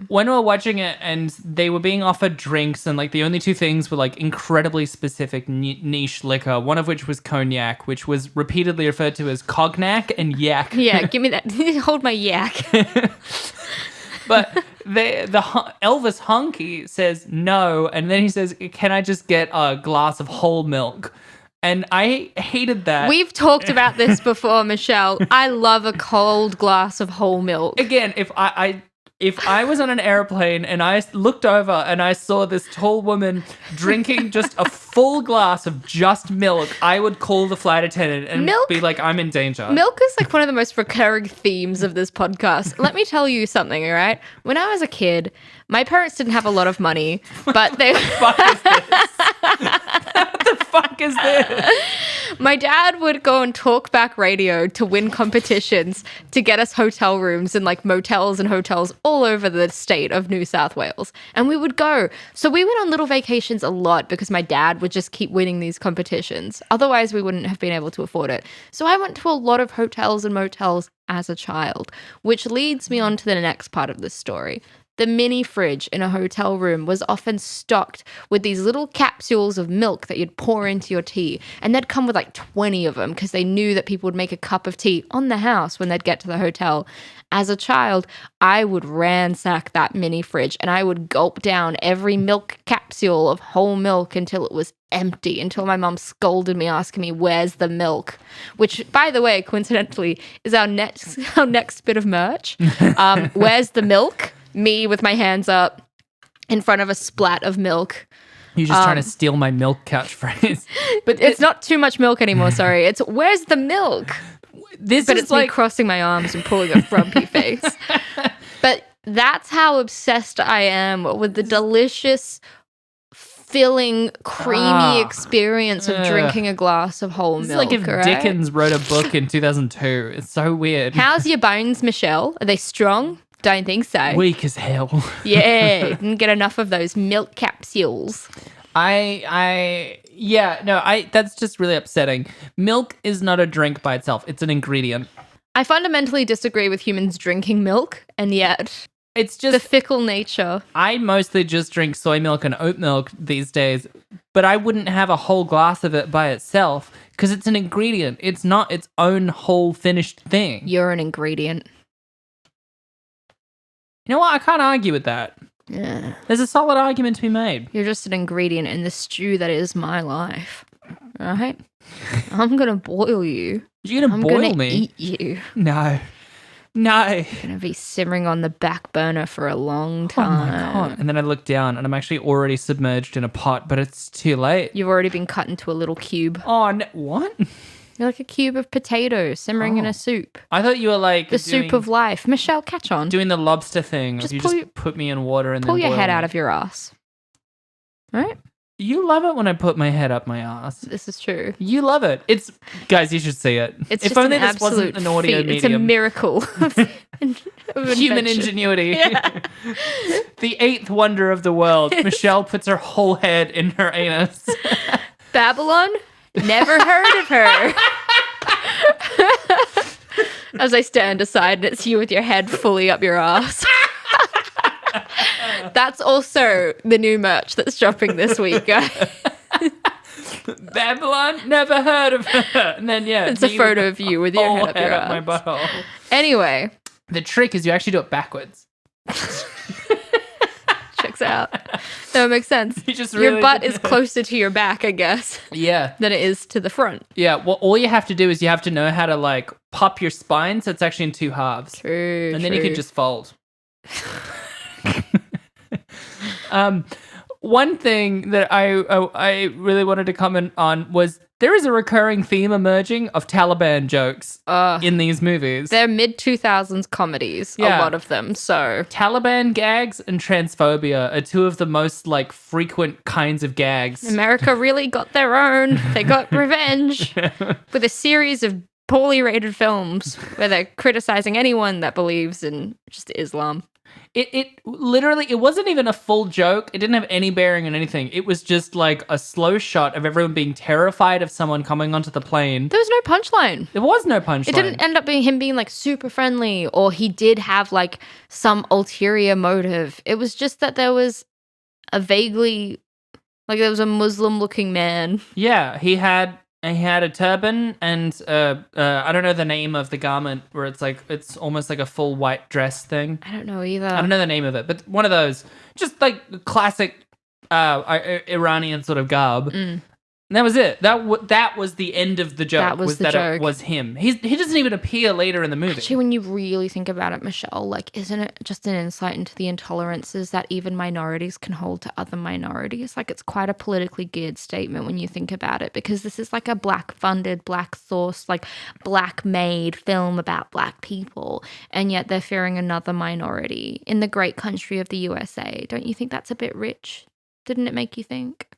When we were watching it and they were being offered drinks and like the only two things were like incredibly specific niche liquor, one of which was cognac, which was repeatedly referred to as cognac and yak. Yeah, give me that. Hold my yak. But the Elvis Honky says no, and then he says, "Can I just get a glass of whole milk?" And I hated that. We've talked about this before, Michelle. I love a cold glass of whole milk. Again, if I was on an airplane and I looked over and I saw this tall woman drinking just a full glass of just milk, I would call the flight attendant and be like, I'm in danger. Milk is like one of the most recurring themes of this podcast. Let me tell you something, all right? When I was a kid, my parents didn't have a lot of money, but they... What the fuck is this? My dad would go on talkback radio to win competitions to get us hotel rooms in like motels and hotels all over the state of New South Wales. And we would go. So we went on little vacations a lot because my dad would just keep winning these competitions. Otherwise, we wouldn't have been able to afford it. So I went to a lot of hotels and motels as a child, which leads me on to the next part of this story. The mini fridge in a hotel room was often stocked with these little capsules of milk that you'd pour into your tea. And they'd come with like 20 of them because they knew that people would make a cup of tea on the house when they'd get to the hotel. As a child, I would ransack that mini fridge and I would gulp down every milk capsule of whole milk until it was empty, until my mum scolded me, asking me, "Where's the milk?" Which, by the way, coincidentally, is our next bit of merch. Where's the milk? Me with my hands up in front of a splat of milk. You're just trying to steal my milk catchphrase. But it's not too much milk anymore, sorry. It's where's the milk? It's like me crossing my arms and pulling a frumpy face. But that's how obsessed I am with the delicious, filling, creamy experience of drinking a glass of whole milk. It's like if Dickens wrote a book in 2002. It's so weird. How's your bones, Michelle? Are they strong? Don't think so. Weak as hell. Yeah, didn't get enough of those milk capsules. That's just really upsetting. Milk is not a drink by itself. It's an ingredient. I fundamentally disagree with humans drinking milk, and yet it's just the fickle nature. I mostly just drink soy milk and oat milk these days, but I wouldn't have a whole glass of it by itself because it's an ingredient. It's not its own whole finished thing. You're an ingredient. You know what? I can't argue with that. Yeah. There's a solid argument to be made. You're just an ingredient in the stew that is my life. All right? I'm going to boil you. You're going to boil me? I'm going to eat you. No. You're going to be simmering on the back burner for a long time. Oh, my God. And then I look down and I'm actually already submerged in a pot, but it's too late. You've already been cut into a little cube. Oh, no. What? You're like a cube of potatoes simmering in a soup. I thought you were like the soup of life. Michelle, catch on. Doing the lobster thing. Just put me in water and pull then your head me out of your ass. Right? You love it when I put my head up my ass. This is true. You love it. Guys, you should see it. It's if just only an this wasn't an audio feat. medium. It's a miracle of Human ingenuity. Yeah. The eighth wonder of the world. Michelle puts her whole head in her anus. Babylon? Never heard of her. As I stand aside and it's you with your head fully up your ass. That's also the new merch that's dropping this week, guys. Babylon, never heard of her. And then, it's a photo of you with your head up your ass. My butthole. Anyway. The trick is you actually do it backwards. Checks out. That makes sense. Your butt is closer to your back, I guess. Yeah. Than it is to the front. Yeah. Well, all you have to do is you have to know how to like pop your spine so it's actually in two halves. True. And then you can just fold. One thing that I really wanted to comment on was There is a recurring theme emerging of Taliban jokes in these movies. They're mid-2000s comedies, a lot of them, so... Taliban gags and transphobia are two of the most, like, frequent kinds of gags. America really got their own. They got revenge with a series of poorly rated films where they're criticizing anyone that believes in just Islam. It literally, it wasn't even a full joke. It didn't have any bearing on anything. It was just like a slow shot of everyone being terrified of someone coming onto the plane. There was no punchline. There was no punchline. It didn't end up being him being like super friendly, or he did have like some ulterior motive. It was just that there was a vaguely, like there was a Muslim looking man. Yeah, he had a turban and I don't know the name of the garment where it's almost like a full white dress thing. I don't know either. I don't know the name of it, but one of those just like classic Iranian sort of garb. And that was it. That was the end of the joke. That was the joke. It was him. He doesn't even appear later in the movie. Actually, when you really think about it, Michelle, like, isn't it just an insight into the intolerances that even minorities can hold to other minorities? Like, it's quite a politically geared statement when you think about it, because this is like a black-funded, black-sourced, like, black-made film about black people, and yet they're fearing another minority in the great country of the USA. Don't you think that's a bit rich? Didn't it make you think?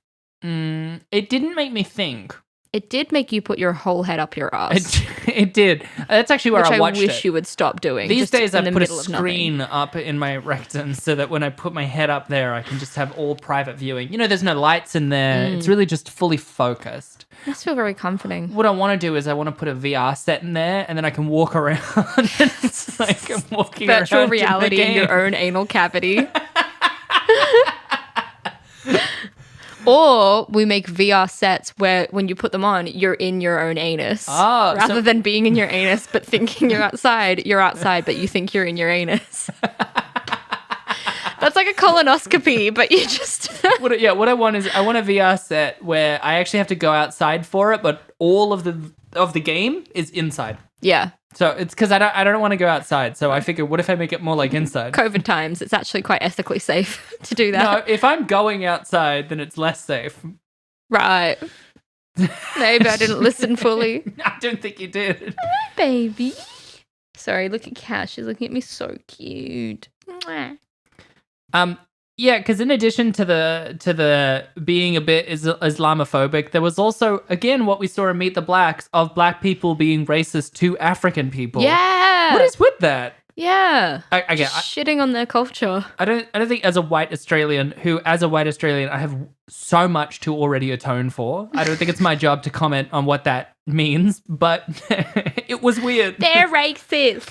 It didn't make me think. It did make you put your whole head up your ass. It did. That's actually where I watched it. Which I wish you would stop doing. These days I put a screen up in my rectum so that when I put my head up there, I can just have all private viewing. You know, there's no lights in there. It's really just fully focused. It must feel very comforting. What I want to do is I want to put a VR set in there and then I can walk around. And it's like I'm walking virtual around reality in your own anal cavity. Or we make VR sets where when you put them on, you're in your own anus. Rather than being in your anus but thinking you're outside, but you think you're in your anus. That's like a colonoscopy, but you just... What I want is I want a VR set where I actually have to go outside for it, but all of the game is inside. Yeah. So it's because I don't want to go outside. So I figured, what if I make it more like inside? COVID times, it's actually quite ethically safe to do that. No, if I'm going outside, then it's less safe. Right. Maybe I didn't listen fully. I don't think you did. Hi, baby. Sorry, look at Cash. She's looking at me so cute. Mwah. Yeah, because in addition to the being a bit Islamophobic, there was also, again, what we saw in Meet the Blacks of black people being racist to African people. Yeah. What is with that? Yeah. Shitting on their culture. I don't think as a white Australian, I have so much to already atone for. I don't think it's my job to comment on what that means, but it was weird. They're racist.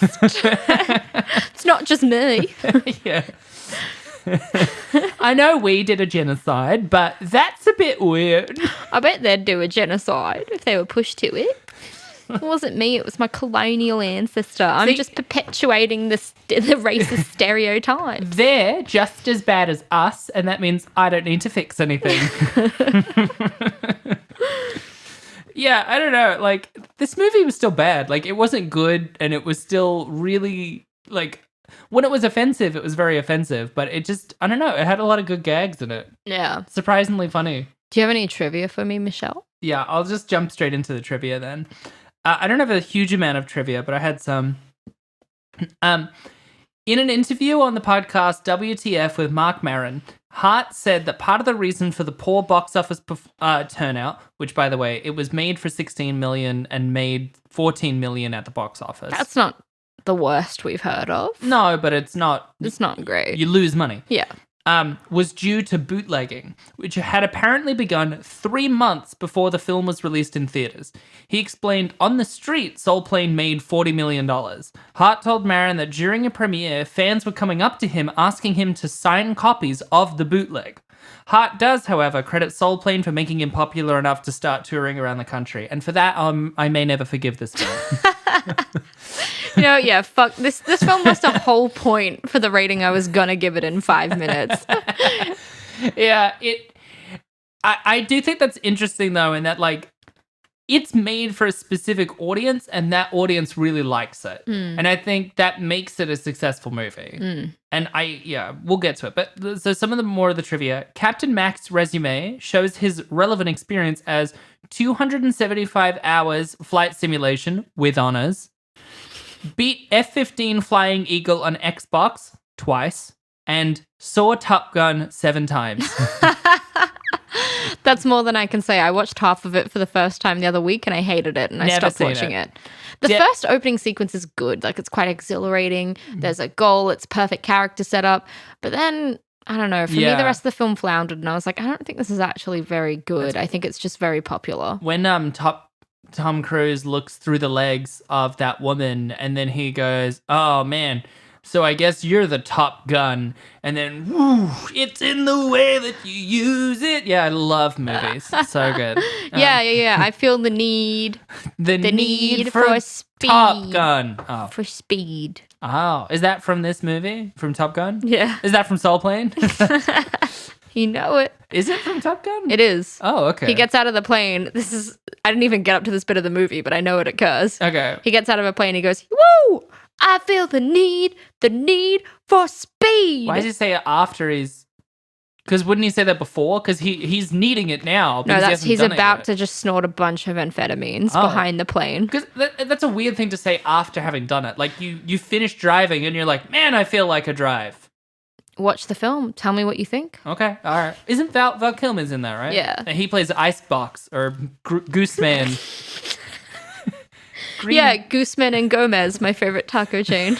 It's not just me. Yeah. I know we did a genocide, but that's a bit weird. I bet they'd do a genocide if they were pushed to it. It wasn't me, it was my colonial ancestor. I'm just perpetuating the racist stereotype. They're just as bad as us, and that means I don't need to fix anything. Yeah, I don't know. Like, this movie was still bad. Like, it wasn't good, and it was still really, like... When it was offensive, it was very offensive, but it just, I don't know, it had a lot of good gags in it. Yeah. Surprisingly funny. Do you have any trivia for me, Michelle? Yeah, I'll just jump straight into the trivia then. I don't have a huge amount of trivia, but I had some. In an interview on the podcast WTF with Mark Maron, Hart said that part of the reason for the poor box office turnout, which, by the way, it was made for $16 million and made $14 million at the box office. That's not the worst we've heard of. No, but it's not great. You lose money. Yeah. Was due to bootlegging, which had apparently begun 3 months before the film was released in theaters. He explained, on the street, Soul Plane made $40 million. Hart told Maron that during a premiere, fans were coming up to him asking him to sign copies of the bootleg. Hart does, however, credit Soul Plane for making him popular enough to start touring around the country. And for that, I may never forgive this film. Yeah, fuck. This film lost a whole point for the rating I was gonna give it in 5 minutes. Yeah, I do think that's interesting, though, in that, like, it's made for a specific audience, and that audience really likes it. And I think that makes it a successful movie. And we'll get to it. But so some of the more of the trivia. Captain Mac's resume shows his relevant experience as 275 hours flight simulation with honors. Beat F-15 Flying Eagle on Xbox twice. And saw Top Gun 7 times. That's more than I can say. I watched half of it for the first time the other week and I hated it and I stopped watching it. The first opening sequence is good. Like, it's quite exhilarating. There's a goal. It's perfect character setup. But then, I don't know. For me, the rest of the film floundered and I was like, I don't think this is actually very good. I think it's just very popular. When Tom Cruise looks through the legs of that woman and then he goes, oh, man, so I guess you're the Top Gun. And then, woo, it's in the way that you use it. Yeah, I love movies. So good. Yeah. I feel the need. The need for speed. Top Gun. Oh. For speed. Oh, is that from this movie? From Top Gun? Yeah. Is that from Soul Plane? You know it. Is it from Top Gun? It is. Oh, okay. He gets out of the plane. I didn't even get up to this bit of the movie, but I know it occurs. Okay. He gets out of a plane. He goes, woo! I feel the need for speed. Why does he say it after he's... Because wouldn't he say that before? Because he's needing it now. No, he's about to just snort a bunch of amphetamines behind the plane. Because that's a weird thing to say after having done it. Like, you finish driving and you're like, man, I feel like a drive. Watch the film. Tell me what you think. Okay, all right. Isn't Val Kilmer's in there, right? Yeah. And he plays Icebox or Gooseman. Yeah, Gooseman and Gomez, my favorite taco chain.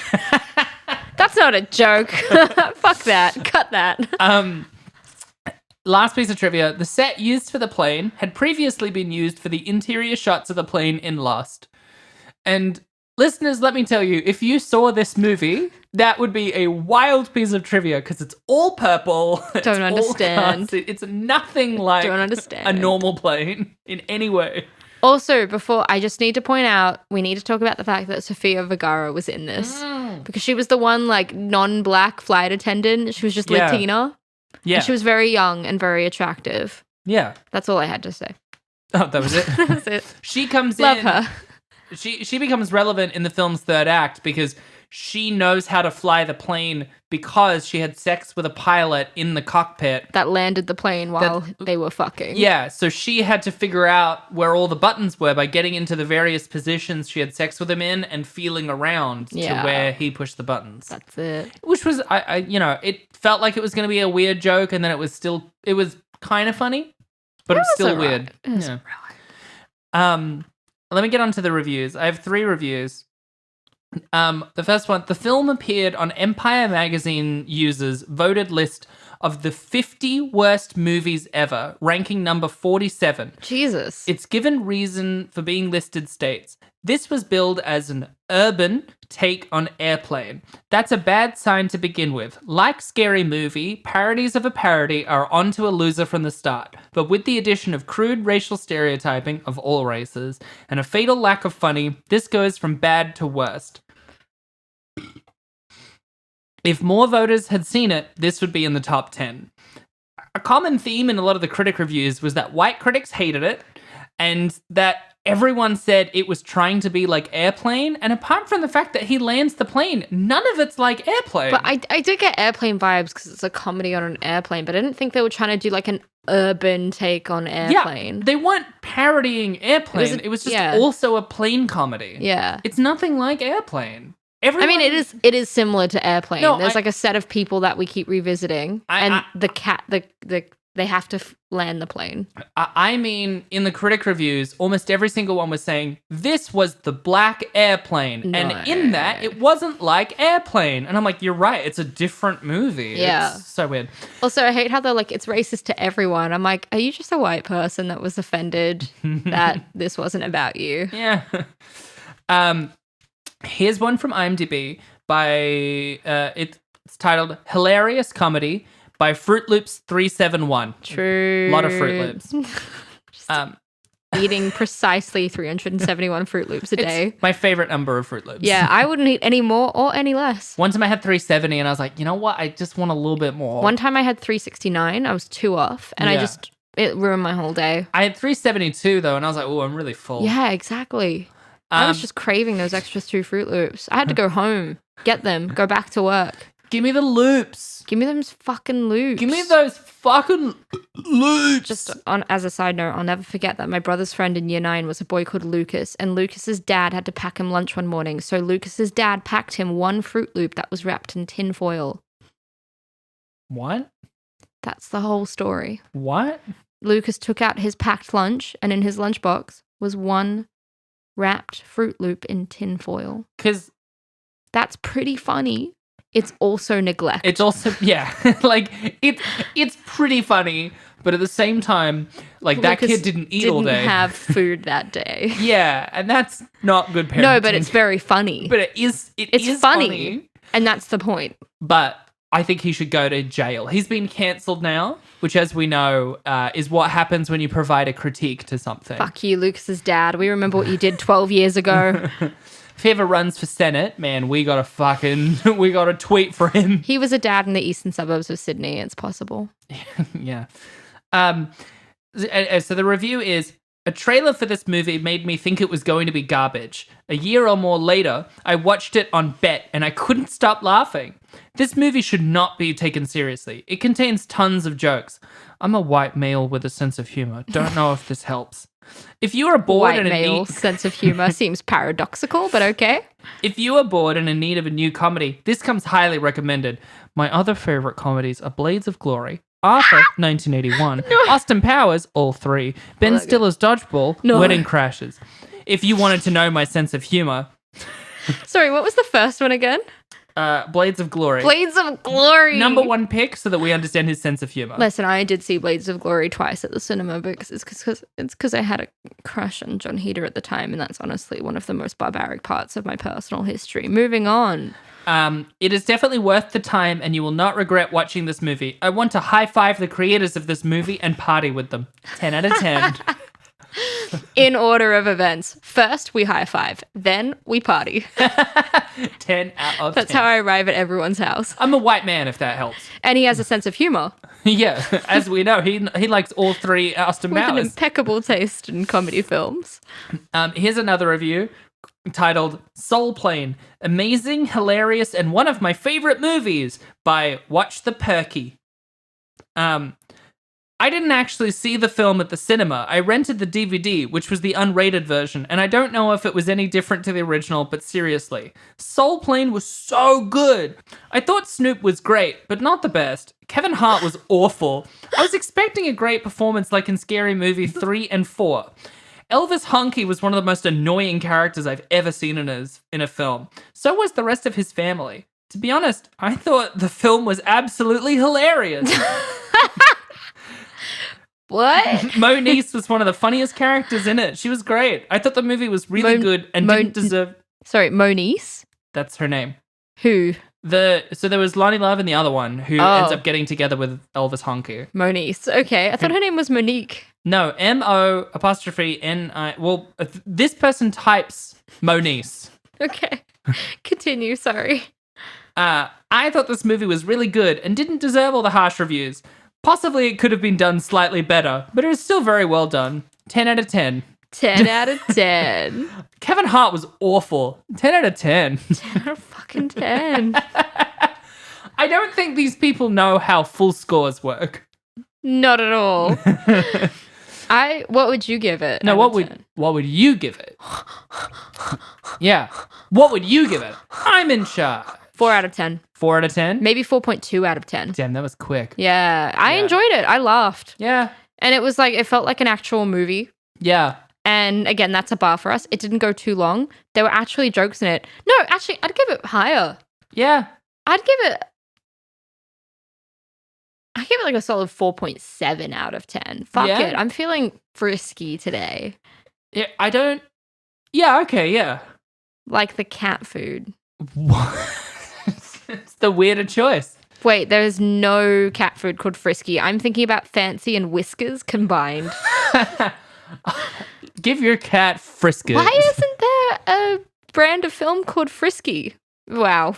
That's not a joke. Fuck that. Cut that. Last piece of trivia. The set used for the plane had previously been used for the interior shots of the plane in Lost. And listeners, let me tell you, if you saw this movie, that would be a wild piece of trivia because it's all purple. Don't understand. It's nothing like Don't understand. a normal plane in any way. Also, before, I just need to point out, we need to talk about the fact that Sofia Vergara was in this. Because she was the one, like, non-black flight attendant. She was just Latina. Yeah. And she was very young and very attractive. Yeah. That's all I had to say. Oh, that was it? That was it. She comes Love in. her. She becomes relevant in the film's third act because she knows how to fly the plane because she had sex with a pilot in the cockpit. That landed the plane while they were fucking. Yeah, so she had to figure out where all the buttons were by getting into the various positions she had sex with him in and feeling around to where he pushed the buttons. That's it. Which was, it felt like it was going to be a weird joke and then it was kind of funny, but it was still weird. It was alright. Let me get on to the reviews. I have 3 reviews. The first one, the film appeared on Empire Magazine users' voted list of the 50 worst movies ever, ranking number 47. Jesus. Its given reason for being listed states, this was billed as an urban take on Airplane. That's a bad sign to begin with. Like Scary Movie, parodies of a parody are onto a loser from the start, but with the addition of crude racial stereotyping of all races and a fatal lack of funny, this goes from bad to worst. If more voters had seen it, this would be in the top 10. A common theme in a lot of the critic reviews was that white critics hated it and that everyone said it was trying to be like Airplane. And apart from the fact that he lands the plane, none of it's like Airplane. But I did get Airplane vibes because it's a comedy on an airplane, but I didn't think they were trying to do like an urban take on Airplane. Yeah, they weren't parodying Airplane. It was just also a plane comedy. Yeah. It's nothing like Airplane. It is similar to Airplane. No, There's like a set of people that we keep revisiting, and they have to land the plane. I mean, in the critic reviews, almost every single one was saying this was the black Airplane, and in that it wasn't like Airplane. And I'm like, you're right, it's a different movie. Yeah, it's so weird. Also, I hate how they're like, it's racist to everyone. I'm like, are you just a white person that was offended that this wasn't about you? Yeah. Here's one from IMDb by, it's titled Hilarious Comedy by Fruit Loops 371. True. A lot of Fruit Loops. Eating precisely 371 Fruit Loops a day. It's my favorite number of Fruit Loops. Yeah, I wouldn't eat any more or any less. One time I had 370 and I was like, you know what? I just want a little bit more. One time I had 369. I was 2 off and it ruined my whole day. I had 372 though and I was like, oh, I'm really full. Yeah, exactly. I was just craving those extra 2 Fruit Loops. I had to go home, get them, go back to work. Give me the loops. Give me those fucking loops. Give me those fucking loops. Just as a side note, I'll never forget that my brother's friend in year 9 was a boy called Lucas, and Lucas's dad had to pack him lunch one morning. So Lucas's dad packed him one Fruit Loop that was wrapped in tin foil. What? That's the whole story. What? Lucas took out his packed lunch, and in his lunchbox was one wrapped Fruit Loop in tin foil. Because that's pretty funny. It's also neglect. It's also, yeah, like, it's pretty funny, but at the same time, like, that kid didn't eat all day. Didn't have food that day. Yeah, and that's not good parenting. No, but it's very funny. But it's funny. And that's the point. But I think he should go to jail. He's been cancelled now, which, as we know, is what happens when you provide a critique to something. Fuck you, Lucas's dad. We remember what you did 12 years ago. If he ever runs for Senate, man, we got a tweet for him. He was a dad in the eastern suburbs of Sydney. It's possible. Yeah. So the review is, a trailer for this movie made me think it was going to be garbage. A year or more later, I watched it on Bet and I couldn't stop laughing. This movie should not be taken seriously. It contains tons of jokes. I'm a white male with a sense of humor. Don't know if this helps. If you are bored white male sense of humor seems paradoxical, but okay. If you are bored and in need of a new comedy, this comes highly recommended. My other favorite comedies are Blades of Glory, Arthur, 1981, Austin Powers, all three, Ben Stiller's Dodgeball, Wedding Crashers. If you wanted to know my sense of humor. Sorry, what was the first one again? Blades of Glory. Blades of Glory. Number one pick so that we understand his sense of humor. Listen, I did see Blades of Glory twice at the cinema because it's because I had a crush on John Heder at the time, and that's honestly one of the most barbaric parts of my personal history. Moving on. It is definitely worth the time, and you will not regret watching this movie. I want to high-five the creators of this movie and party with them. 10 out of 10. In order of events. First, we high five. Then, we party. 10 out of 10. That's how I arrive at everyone's house. I'm a white man, if that helps. And he has a sense of humor. Yeah, as we know, he likes all three Austin Powers. With an impeccable taste in comedy films. Here's another review titled Soul Plane. Amazing, hilarious, and one of my favorite movies by Watch the Perky. I didn't actually see the film at the cinema. I rented the DVD, which was the unrated version, and I don't know if it was any different to the original, but seriously. Soul Plane was so good. I thought Snoop was great, but not the best. Kevin Hart was awful. I was expecting a great performance like in Scary Movie 3 and 4. Elvis Hunky was one of the most annoying characters I've ever seen in a film. So was the rest of his family. To be honest, I thought the film was absolutely hilarious. What? Monique was one of the funniest characters in it. She was great. I thought the movie was really good and didn't deserve... Sorry, Monique? That's her name. Who? So there was Lonnie Love and the other one who ends up getting together with Elvis Hunky. Monique. Okay, I thought her name was Monique. No, M-O''N-I... Well, this person types Monique. Okay. Continue, sorry. I thought this movie was really good and didn't deserve all the harsh reviews. Possibly it could have been done slightly better, but it was still very well done. 10 out of 10. 10 out of 10. Kevin Hart was awful. 10 out of 10. 10 out of fucking 10. I don't think these people know how full scores work. Not at all. What would you give it? No, what would you give it? Yeah. What would you give it? I'm in charge. 4 out of 10. 4 out of 10? Maybe 4.2 out of 10. Damn, that was quick. Yeah. I enjoyed it. I laughed. Yeah. And it felt like an actual movie. Yeah. And again, that's a bar for us. It didn't go too long. There were actually jokes in it. No, actually, I'd give it higher. Yeah. I'd give it like a solid 4.7 out of 10. Fuck it. I'm feeling frisky today. Yeah, Yeah, okay, yeah. Like the cat food. What? It's the weirder choice. Wait, there's no cat food called Frisky. I'm thinking about Fancy and Whiskers combined. Give your cat Friskers. Why isn't there a brand of film called Frisky? Wow.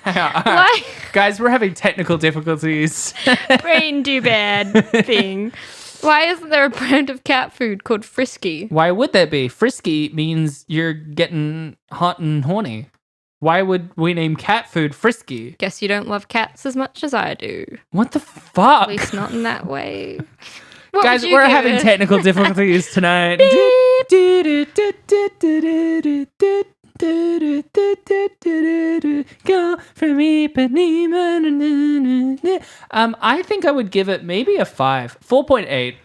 Why? Guys, we're having technical difficulties. Brain do bad thing. Why isn't there a brand of cat food called Frisky? Why would there be? Frisky means you're getting hot and horny. Why would we name cat food Frisky? Guess you don't love cats as much as I do. What the fuck? At least not in that way. What Guys, would you we're give having it? technical difficulties tonight. Go from Ipanema. I think I would give it maybe a 5. 4.8.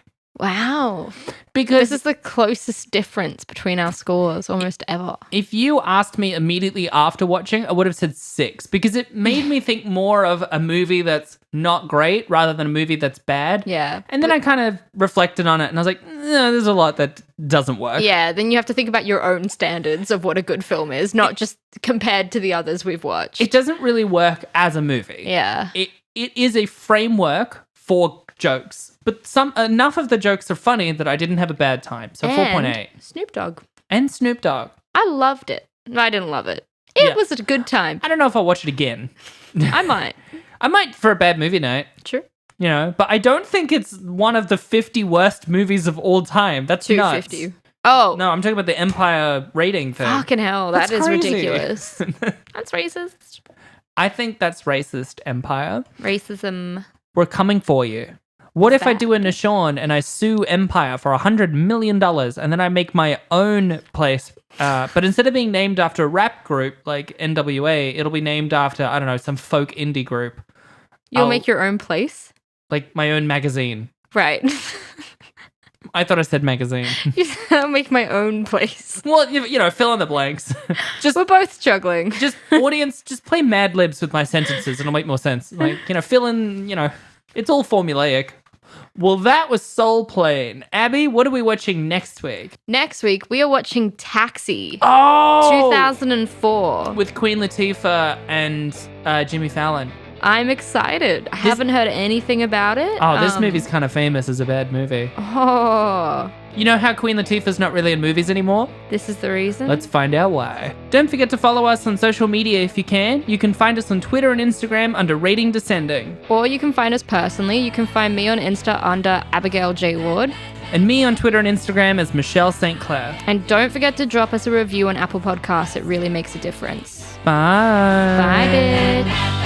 Wow. Because This is the closest difference between our scores almost ever. if you asked me immediately after watching, I would have said 6 because it made me think more of a movie that's not great rather than a movie that's bad. Yeah. And then I kind of reflected on it and I was like, no, there's a lot that doesn't work. Yeah, then you have to think about your own standards of what a good film is, not just compared to the others we've watched. It doesn't really work as a movie. Yeah. It is a framework for jokes, but enough of the jokes are funny that I didn't have a bad time. So 4.8. And Snoop Dogg. And Snoop Dogg. I loved it. I didn't love it. It was a good time. I don't know if I'll watch it again. I might. I might for a bad movie night. True. You know, but I don't think it's one of the 50 worst movies of all time. That's nuts. 250. Oh. No, I'm talking about the Empire rating thing. Fucking hell. That That's is crazy. ridiculous. That's racist. I think that's racist, Empire. Racism. We're coming for you. What if I Bad. do a Nishon and I sue Empire for $100 million and then I make my own place, but instead of being named after a rap group like NWA, it'll be named after, I don't know, some folk indie group. You'll make your own place? Like my own magazine. Right. I thought I said magazine. I'll make my own place. Well, you know, fill in the blanks. We're both struggling. Just audience, just play Mad Libs with my sentences and it'll make more sense. Like, you know, fill in, you know, it's all formulaic. Well, that was Soul Plane. Abby, what are we watching next week? Next week, we are watching Taxi. Oh! 2004. With Queen Latifah and Jimmy Fallon. I'm excited. I haven't heard anything about it. Oh, this movie's kind of famous as a bad movie. Oh, You know how Queen Latifah's not really in movies anymore? this is the reason? Let's find out why. Don't forget to follow us on social media if you can. You can find us on Twitter and Instagram under Rating Descending. Or you can find us personally. You can find me on Insta under Abigail J. Ward. And me on Twitter and Instagram as Michelle St. Clair. And don't forget to drop us a review on Apple Podcasts. It really makes a difference. Bye. Bye, bitch.